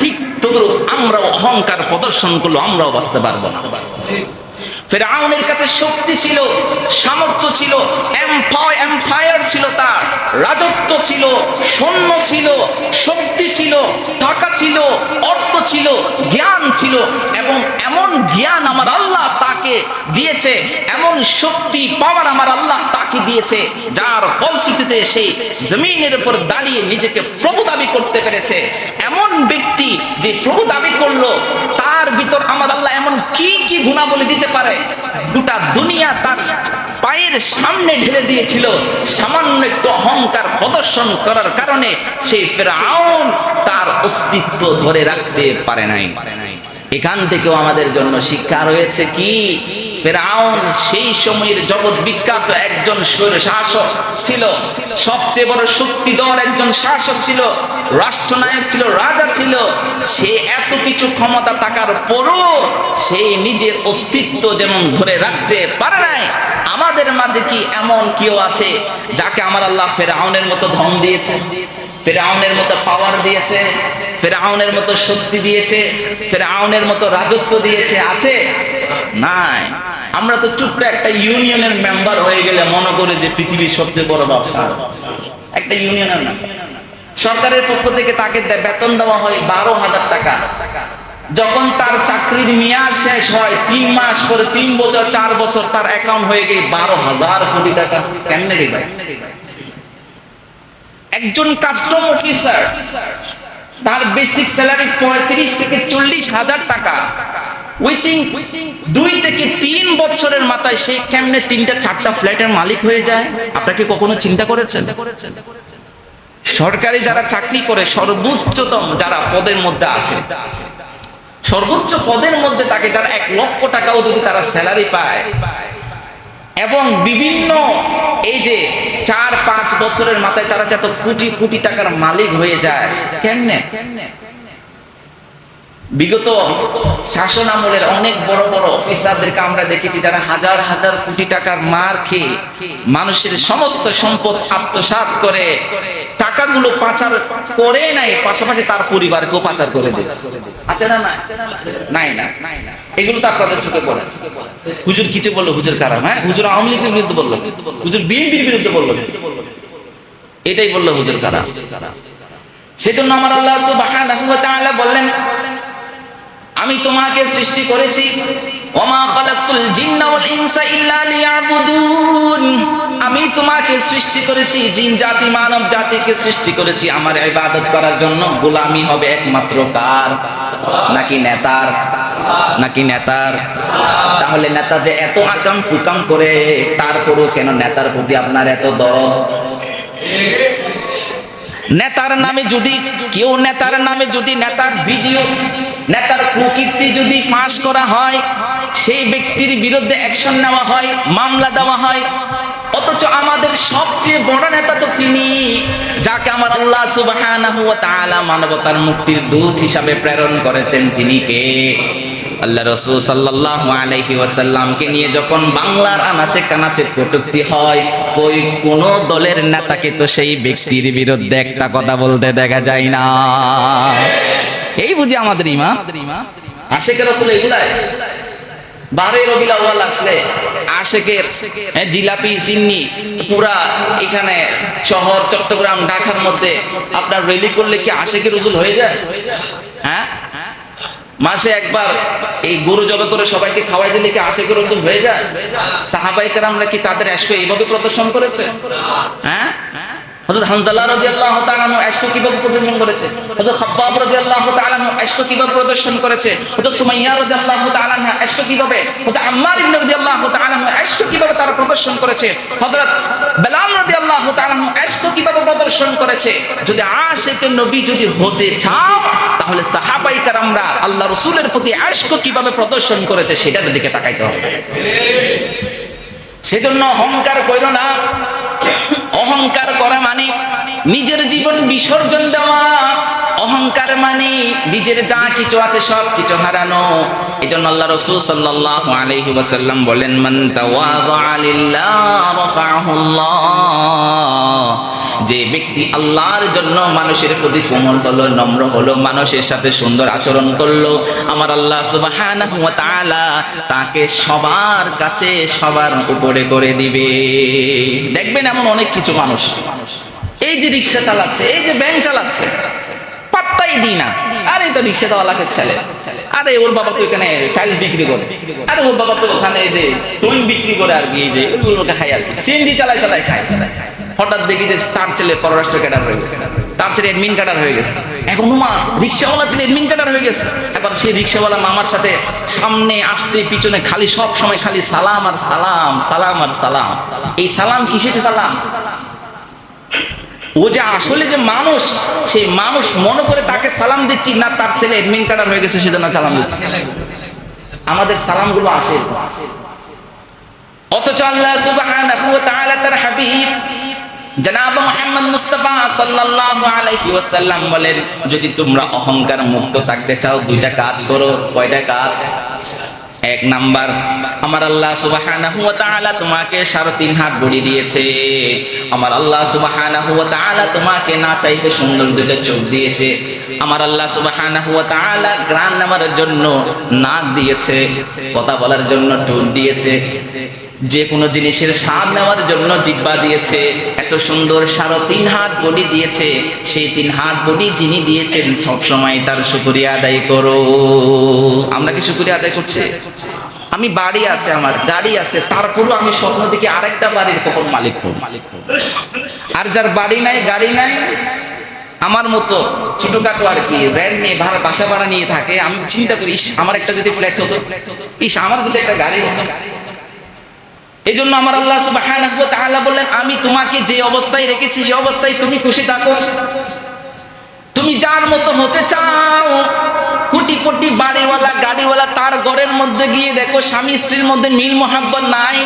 ঠিক তদ্রূপ আমরাও অহংকার প্রদর্শন করলে আমরাও বাঁচতে পারবো না। ফেরাউনের কাছে শক্তি ছিল, সামর্থ্য ছিল, এম্পায়ার ছিল, তার রাজত্ব ছিল, সৈন্য ছিল, শক্তি ছিল, টাকা ছিল, অর্থ ছিল, জ্ঞান ছিল, এবং এমন জ্ঞান আমার আল্লাহ তাকে দিয়েছে, এমন শক্তি পাওয়ার আমার আল্লাহ তাকে দিয়েছে, যার ফলশ্রুতিতে সেই জমিনের উপর দাঁড়িয়ে নিজেকে প্রভু দাবি করতে পেরেছে। এমন ব্যক্তি যে প্রভু দাবি করলো, তার ভিতর আমার আল্লাহ এমন কি কি গুণাবলী দিতে পারে, গোটা দুনিয়া তার পায়ের সামনে ঢেলে দিয়েছিল। সামান্য একটু অহংকার প্রদর্শন করার কারণে সেই ফেরাউন তার অস্তিত্ব ধরে রাখতে পারে নাই। এখান থেকেও আমাদের জন্য শিক্ষা রয়েছে কি, ফেরাউন সেই সময়ের জগৎ বিখ্যাত একজন শাসক ছিল, সবচেয়ে বড় শক্তিধর একজন শাসক ছিল, রাষ্ট্রনায়ক ছিল, রাজা ছিল। সে এত কিছু ক্ষমতা থাকার পরও সে নিজের অস্তিত্ব যেমন ধরে রাখতে পারে নাই। আমাদের মাঝে কি এমন কেউ আছে যাকে আমার আল্লাহ ফেরাউনের মতো ধন দিয়েছে, ফেরাউনের মতো পাওয়ার দিয়েছে, ফেরাউনের মতো শক্তি দিয়েছে, ফেরাউনের মতো রাজত্ব দিয়েছে? আছে? নাই। আমরা তো ছোট্ট একটা ইউনিয়নের মেম্বার হয়ে গেলে মনে করে যে পৃথিবীর সবচেয়ে বড় ব্যবসা। একটা ইউনিয়নের না, সরকারের পক্ষ থেকে তাকে বেতন দেওয়া হয় 12,000 টাকা। যখন তার চাকরির মেয়াদ শেষ হয় 3 মাস পরে, 3 বছর 4 বছর, তার অ্যাকাউন্ট হয়ে গেল 12,000 কোটি টাকা। কেমনে রে ভাই? একজন কাস্টম অফিসার, তার বেসিক স্যালারি 35 থেকে 40,000 টাকা। উইথিন 2 থেকে 3 বছরের মাথায় সে কেমনে 3টা 4টা ফ্ল্যাটের মালিক হয়ে যায়? আপনারা কি কখনো চিন্তা করেছেন? সরকারি যারা চাকরি করে, সর্বোচ্চতম যারা পদের মধ্যে আছে, সর্বোচ্চ পদের মধ্যে তাকে যারা 1 লক্ষ টাকাও যদি তারা স্যালারি পায়, এবং বিভিন্ন এই যে 4-5 বছরের মাথায় তারা যত কোটি কোটি টাকার মালিক হয়ে যায়, কেমনে? বিগত শাসন আমলের অনেক বড় বড় অফিসারদেরকে আমরা দেখেছি যারা হাজার হাজার কোটি টাকার মার খেয়ে মানুষের সমস্ত সম্পদ আত্মসাৎ করে টাকাগুলো পাচার করে নাই, পাশাপাশি তার পরিবারকেও পাচার করে দিচ্ছে। আছে না? নাই না। এগুলো তো আপনাদের চোখে পড়ে। হুজুর কিছু বললো, হুজুর কারা? হ্যাঁ, হুজুর আওয়ামী লীগের বিরুদ্ধে বললো, হুজুর বিএনপির বিরুদ্ধে বললো, এটাই বললো হুজুর কারা। সেজন্য আমার আল্লাহ সুবহানাহু ওয়া তাআলা বললেন, আমি তোমাকে সৃষ্টি করেছি, ওমা খালাকতুল জিন্না ওয়াল ইনসা ইল্লা লিয়াবুদুন। আমি তোমাকে সৃষ্টি করেছি, জিন জাতি মানব জাতিকে সৃষ্টি করেছি আমার ইবাদত করার জন্য। গোলামি হবে একমাত্র কার? নাকি নেতার? নাকি নেতার? তাহলে নেতা যে এত আকাম কুকাম করে, তারপরও কেন নেতার প্রতি আপনার এত দরদ? নেতার নামে যদি কেউ, নেতার নামে যদি নেতার ভিডিও, নেতার কুকীর্তি যদি ফাঁস করা হয়, সেই ব্যক্তির বিরুদ্ধে অ্যাকশন নেওয়া হয়, মামলা দেওয়া হয়, অথচ আমাদের সবচেয়ে বড় নেতা তো তিনি, যাকে আমার আল্লাহ সুবহানাহু ওয়া তাআলা মানবতার মুক্তির দূত হিসাবে প্রেরণ করেছেন। তিনি কে? আল্লাহ রাসূল সাল্লাল্লাহু আলাইহি ওয়াসাল্লামকে নিয়ে যখন বাংলার আনাচে কানাচে কটূক্তি হয়, কোন দলের নেতাকে তো সেই ব্যক্তির বিরুদ্ধে একটা কথা বলতে দেখা যায় না। এই বুঝি আমাদের ঈমান। আশিকের রাসূল এগুলাই 12 রবিউল আউয়াল আসলে আশিকের জিলাপি চিন্নি পুরা এখানে শহর চট্টগ্রাম ঢাকার মধ্যে আপনার রেলি করলে কি আশিকের রাসূল হয়ে যায়? হ্যাঁ, মাসে একবার এই গরু জবাই করে সবাইকে খাওয়াই দিলে কি আশিকের রাসূল হয়ে যায়? সাহাবায়ে কেরামরা কি তাদের ইশক এইভাবে প্রদর্শন করেছে? হ্যাঁ, হযরত হানজালা রাদিয়াল্লাহু তাআলা আনহু ইশক কিভাবে প্রদর্শন করেছে? হযরত খাব্বাব রাদিয়াল্লাহু তাআলা আনহু ইশক কিভাবে প্রদর্শন করেছে? হযরত সুমাইয়া রাদিয়াল্লাহু তাআলা আনহা ইশক কিভাবে, হযরত আম্মার ইবনে রাদিয়াল্লাহু তাআলা আনহু ইশক কিভাবে তারা প্রদর্শন করেছে? হযরত বেলাল রাদিয়াল্লাহু তাআলা আনহু ইশক কিভাবে প্রদর্শন করেছে? যদি আশিকে নবী যদি হতে চাও, তাহলে সাহাবায়ে কেরামরা আল্লাহ রাসূলের প্রতি ইশক কিভাবে প্রদর্শন করেছে সেটার দিকে তাকাইতে হবে। সেজন্য অহংকার কইরো না। অহংকার করা মানে নিজের জীবন বিসর্জন দেওয়া। অহংকার মানে নিজের যা কিছু আছে সব কিছু হারানো। এজন্য আল্লাহ রাসূল সাল্লাল্লাহু আলাইহি ওয়াসাল্লাম বলেন, মান তাওয়াযা লিল্লাহ রাফাহুল্লাহ। যে ব্যক্তি আল্লাহর জন্য মানুষের প্রতি কোমল হলো, নম্র হলো, মানুষের সাথে সুন্দর আচরণ করলো, আমার আল্লাহ সুবহানাহু ওয়া তাআলা তাকে সবার কাছে সবার উপরে করে দিবে। দেখবেন এমন অনেক কিছু মানুষ, এই যে রিকশা চালাচ্ছে, এই যে ভ্যান চালাচ্ছে, পাত্তাই দিই না। আরে তো রিকশা চালাকে ছেলে, আরে ওর বাবা তো এখানে টাইলস বিক্রি করে, আরে ওর বাবা তো ওখানে এই যে টইন বিক্রি করে, আর কি এই যে ওগুলোকে খায়, আর কি সিএনজি চালায় খায়। হঠাৎ দেখি যে তার ছেলে পররাষ্ট্র ক্যাডার হয়ে গেছে, তার ছেলে এডমিন ক্যাডার হয়ে গেছে। এখন মা রিক্সাওয়ালা ছেলে এডমিন ক্যাডার হয়ে গেছে। এবার সেই রিক্সাওয়ালা মামার সাথে সামনে আসতে পিছনে খালি সব সময় খালি সালাম আর সালাম, সালাম আর সালাম। এই সালাম কিসের সালাম? ও যে আসলে যে মানুষ, সেই মানুষ মনে করে তাকে সালাম দিচ্ছি না, তার ছেলে এডমিন ক্যাডার হয়ে গেছে সেজন্য সালাম দিচ্ছি। আমাদের সালামগুলো আসে। অথচ আল্লাহ সুবহানাহু ওয়া তাআলা তার হাবিব জনাব মুহাম্মদ মুস্তাফা সাল্লাল্লাহু আলাইহি ওয়াসাল্লাম বলেন, যদি তোমরা অহংকার মুক্ত থাকতে চাও দুইটা কাজ করো। কয়টা কাজ? এক নাম্বার, আমার আল্লাহ সুবহানাহু ওয়া তাআলা তোমাকে 3.5 হাত বডি দিয়েছে। আমার আল্লাহ সুবহানাহু ওয়া তাআলা তোমাকে না চাইতে সুন্দর দুটো চোখ দিয়েছে। আমার আল্লাহ সুবহানাহু ওয়া তাআলা গ্রান নেওয়ার জন্য নাক দিয়েছে, কথা বলার জন্য ঠোঁট দিয়েছে, যে কোনো জিনিসের স্বাদ নেওয়ার জন্য জিহ্বা দিয়েছে। এত সুন্দর 3.5 হাত বডি দিয়েছে। সেই 3 হাত বডি যিনি দিয়েছেন সব সময় তার শুকরিয়া আদায় করো। আমরা কি শুকরিয়া আদায় করছি? আমি বাড়ি আছে, আমার গাড়ি আছে, তারপরেও আমি স্বপ্ন দেখি আরেকটা বাড়ির কখন মালিক হব। আর যার বাড়ি নাই, গাড়ি নাই, আমার মতো ছোটখাটো আর কি রেন্ট নিয়ে বাসা ভাড়া নিয়ে থাকে, আমি চিন্তা করি, ইস আমার একটা যদি ফ্ল্যাট হতো, ইস আমার যদি একটা গাড়ি হতো। এই জন্য আমার আল্লাহ সুবহানাহু ওয়া তাআলা বললেন, আমি তোমাকে যে অবস্থায় রেখেছি সেই অবস্থায় তুমি খুশি থাকো। তুমি যার মতো হতে চাও, কোটি বাড়িওয়ালা গাড়িওয়ালা, তার ঘরের মধ্যে গিয়ে দেখো স্বামী স্ত্রীর মধ্যে মিল মোহাব্বত নাই।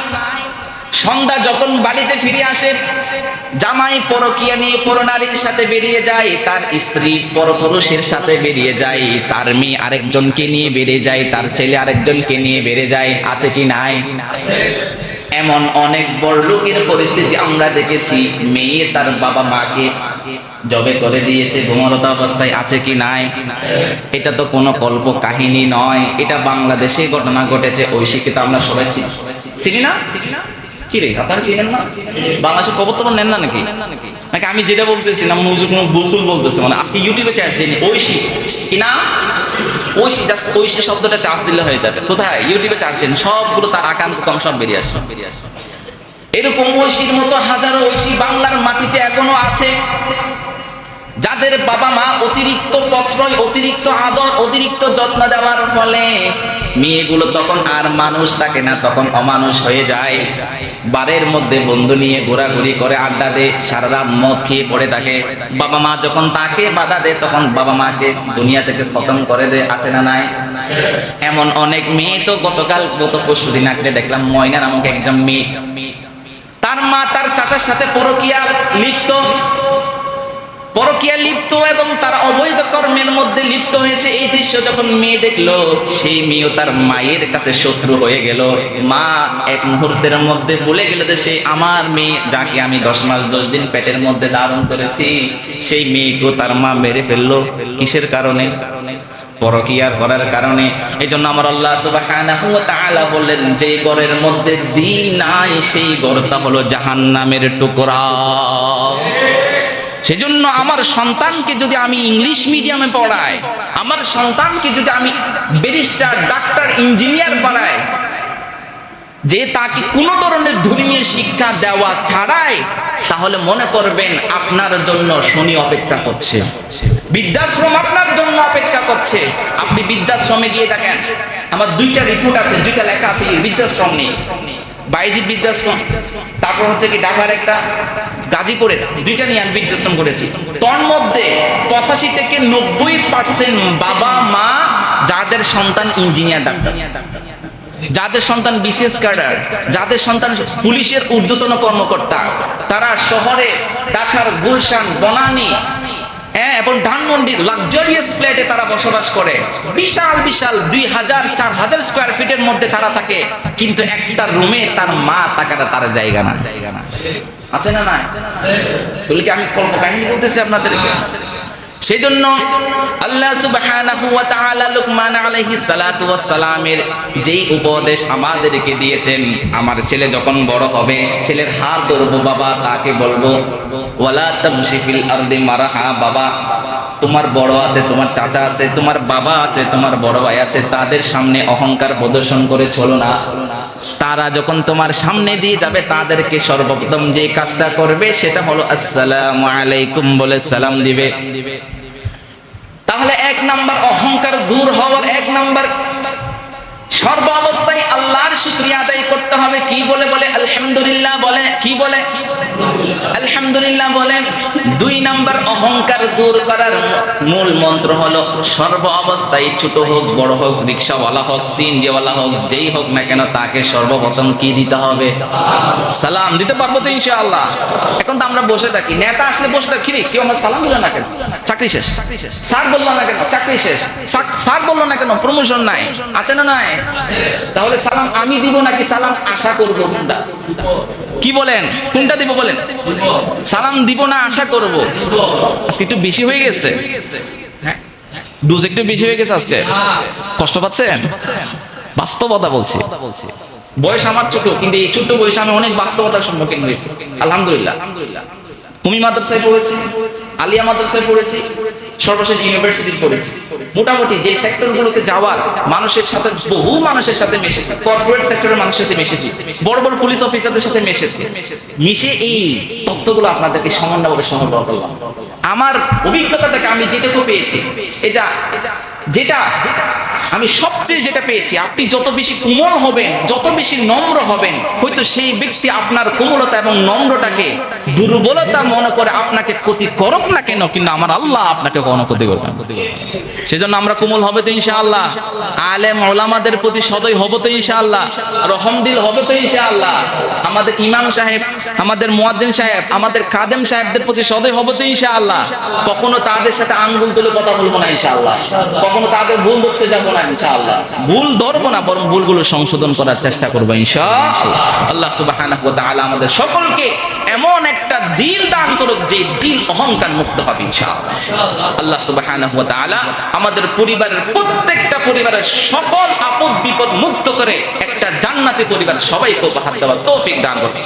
সন্ধ্যা যখন বাড়িতে ফিরে আসে, জামাই পরকিয়া নিয়ে পরনারীর সাথে বেরিয়ে যায়, তার স্ত্রী পরপুরুষের সাথে বেরিয়ে যায়, তার মেয়ে আরেকজনকে নিয়ে বেরিয়ে যায়, তার ছেলে আরেকজনকে নিয়ে বেরিয়ে যায়। আছে কি নাই? এমন অনেক বড় লোকের পরিস্থিতি আমরা দেখেছি, মেয়ে তার বাবা মাকে জবে করে দিয়েছে ঘুমরত অবস্থায়। আছে কি নাই? এটা তো কোনো কল্প কাহিনী নয়, এটা বাংলাদেশে ঘটনা ঘটেছে। ঐশীকে তো আমরা সবাই চিনি না? কি রে আপনারা চিনেন না? বাংলাদেশে খবর টবর নেন না নাকি? নাকি আমি যেটা বলতেছি না হুজুর কোনো বুলতুল বলতেছে? মানে আজকে ইউটিউবে চার্জ দিইনি, ঐশী কি না? ঐশী, জাস্ট ঐশী শব্দটা চার্জ দিলে হয়ে যাবে। কোথায়? ইউটিউবে চার্জ দিন, সবগুলো তার আকান্ত কম সব বেরিয়ে আসবে। এরকম ঐশীর মতো হাজারো ঐশী বাংলার মাটিতে এখনো আছে, যাদের বাবা মা অতিরিক্ত প্রশ্রয়, অতিরিক্ত আদর, অতিরিক্ত যত্ন দেওয়ার ফলে মেয়েগুলো তখন আর মানুষ থাকে না, তখন অমানুষ হয়ে যায়। বারের মধ্যে বন্ধু নিয়ে ঘোরাঘুরি করে, আড্ডা দেয়, সারা রাত মদ খেয়ে পড়ে থাকে। বাবা মা যখন তাকে বাধা দেয়, তখন বাবা মাকে দুনিয়া থেকে খতম করে দেয়। আছে না নাই? এমন অনেক মেয়ে তো গত পরশুদিন আগে দেখলাম, ময়না নামক একজন মেয়ে, তার মা তার চাচার সাথে পরকীয়া লিপ্ত এবং তার অবৈধ কর্মের মধ্যে লিপ্ত হয়েছে। এই দৃশ্য যখন মেয়ে দেখলো, সেই মেয়েও তার মায়ের কাছে শত্রু হয়ে গেল। মা এক মুহূর্তের মধ্যে বলে গেল যে সে আমার মেয়ে, যাকে আমি 10 মাস 10 দিন পেটের মধ্যে ধারণ করেছি, সেই মেয়েকেও তার মা মেরে ফেললো। কিসের কারণে? পরকিয়া করার কারণে। এই জন্য আমার আল্লাহ সুবহানাহু ওয়া তাআলা বললেন, যে ঘরের মধ্যে দ্বীন নাই সেই ঘরটা হলো জাহান্নামের টুকরা। সেজন্য আমার সন্তানকে যদি আমি ইংলিশ মিডিয়ামে পড়াই, আমার সন্তানকে যদি আমি ব্যারিস্টার, ডাক্তার, ইঞ্জিনিয়ার পড়াই, যে তাকে কোনো ধরনের ধর্মীয় শিক্ষা দেওয়া ছাড়াই, তাহলে মনে করবেন আপনার জন্য শনি অপেক্ষা করছে, বৃদ্ধাশ্রম আপনার জন্য অপেক্ষা করছে। আপনি বৃদ্ধাশ্রমে গিয়ে দেখেন, আমার 2টা রিপোর্ট আছে, 2টা লেখা আছে বৃদ্ধাশ্রম নিয়ে। বাইজিৎ বৃদ্ধাশ্রম, তারপর হচ্ছে কি ঢাকার একটা গাজীপুরের, 2টা নিয়ে আমি বৃদ্ধাশ্রম করেছি। তোর মধ্যে 85 থেকে 90% বাবা মা যাদের সন্তান ইঞ্জিনিয়ার, ডাক্তার। যাদের সন্তান বিসিএস ক্যাডার, যাদের সন্তান পুলিশের ঊর্ধ্বতন কর্মকর্তা, তারা শহরে ঢাকার গুলশান, বনানী এবং ধানমন্ডির লাক্সারিয়াস ফ্ল্যাটে তারা বসবাস করে। বিশাল বিশাল 2000-4000 স্কোয়ার ফিটের মধ্যে তারা থাকে, কিন্তু একটা রুমে তার মা থাকাটা তার জায়গা না। আছে না? না বলে কি আমি কল্পকাহিনী বলতেছি আপনাদেরকে? সেই জন্য আল্লাহ সুবহানাহু ওয়া তাআলা লুকমান আলাইহিস সালাতু ওয়াস সালামের যেই উপদেশ আমাদেরকে দিয়েছেন, আমার ছেলে যখন বড় হবে, ছেলের হাত ধরবো বাবা, তাকে বলবো ওয়ালা তামশি ফিল আরদি মারহা, বাবা তোমার বড় আছে, তোমার চাচা আছে, তোমার বাবা আছে, তোমার বড় ভাই আছে, তাদের সামনে অহংকার প্রদর্শন করে চলো না। তারা যখন তোমার সামনে দিয়ে যাবে, তাদেরকে সর্বপ্রথম যে কাজটা করবে সেটা হলো আসসালামু আলাইকুম বলে সালাম দিবে। তাহলে 1 নাম্বার অহংকার দূর হওয়ার 1 নাম্বার, সর্ব অবস্থায় আল্লাহর শুকরিয়া আদায় করতে হবে। কি বলে? বলে আলহামদুলিল্লাহ বলে। কি বলে? আলহামদুলিল্লাহ বলে। 2 নাম্বার অহংকার দূর করার মূল মন্ত্র হলো সর্ব অবস্থায়, ছোট হোক বড় হোক, রিকশাওয়ালা হোক, সিএনজিওয়ালা হোক, যেই হোক না কেন, তাকে সর্বপ্রথম কি দিতে হবে? সালাম দিতে পারবো তো ইনশাআল্লাহ? এখন তো আমরা বসে থাকি, নেতা আসলে বসে থাকি, কেউ আমার সালাম দিল না কেন? চাকরি শেষ। স্যার বললো না কেন? চাকরি শেষ। স্যার বললো না কেন? প্রমোশন নাই। আছে না নাই? তাহলে সালাম আমি দিব নাকি সালাম আশা করব? কোনটা? কি বলেন? কোনটা দিব বলেন? সালাম দিব না আশা করব? আজকে একটু বেশি হয়ে গেছে, হ্যাঁ ডোজ একটু বেশি হয়ে গেছে আজকে। কষ্ট পাচ্ছেন? বাস্তবতা বলছি। বয়স আমার ছোট, কিন্তু এই ছোট বয়সে আমি অনেক বাস্তবতার সম্মুখীন হয়েছি। আলহামদুলিল্লাহ। তুমি মাদ্রাসায় পড়েছি, আলিয়া মাদ্রাসায় পড়েছি, সর্বশেষ ইউনিভার্সিটি পড়েছি। মোটামুটি যে সেক্টরগুলোতে যাওয়ার, মানুষের সাথে, বহু মানুষের সাথে মিশেছি, কর্পোরেট সেক্টরের মানুষের সাথে মিশেছি, বড় বড় পুলিশ অফিসারদের সাথে মিশেছি। মিশে এই তথ্যগুলো আপনাদেরকে সমন্বয়ভাবে সংগ্রহ করলাম। আমার অভিজ্ঞতা থেকে আমি যেটুকু পেয়েছি, যেটা আমি সবচেয়ে যেটা পেয়েছি, আপনি যত বেশি কোমল হবেন, যত বেশি নম্র হবেন, হয়তো সেই ব্যক্তি আপনার কোমলতা এবং নম্রটাকে দুর্বলতা মনে করে আপনাকে ক্ষতি করুক না কেন, কিন্তু আমার আল্লাহ আপনাকে কোনো ক্ষতি করবে না। সেজন্য আমরা কোমল হবে তো ইনশাআল্লাহ, আলেম ওলামাদের প্রতি সদয় হব তো ইনশাআল্লাহ, রহমদিল হবে তো ইনশাআল্লাহ, আমাদের ইমাম সাহেব, আমাদের মুয়াজ্জিন সাহেব, আমাদের খাদেম সাহেবদের প্রতি সদয় হব তো ইনশাআল্লাহ। কখনো তাদের সাথে আঙ্গুল তুলে কথা বলবো না ইনশাআল্লাহ, কখনো তাদের ভুল ধরতে যাবো না ইনশাআল্লাহ, ভুল ধরবো না, বরং ভুলগুলো সংশোধন করার চেষ্টা করবো ইনশাআল্লাহ। আল্লাহ সুবহানাহু ওয়া তাআলা আমাদের সকলকে এমন একটা দিল দান করুক যে দিল অহংকার মুক্ত হবে ইনশাআল্লাহ। আল্লাহ সুবহানাহু ওয়া তাআলা আমাদের পরিবারের প্রত্যেকটা পরিবারের সকল আপদ বিপদ মুক্ত করে একটা জান্নাতি পরিবার সবাইকে উপহার দেওয়ার তৌফিক দান করুন।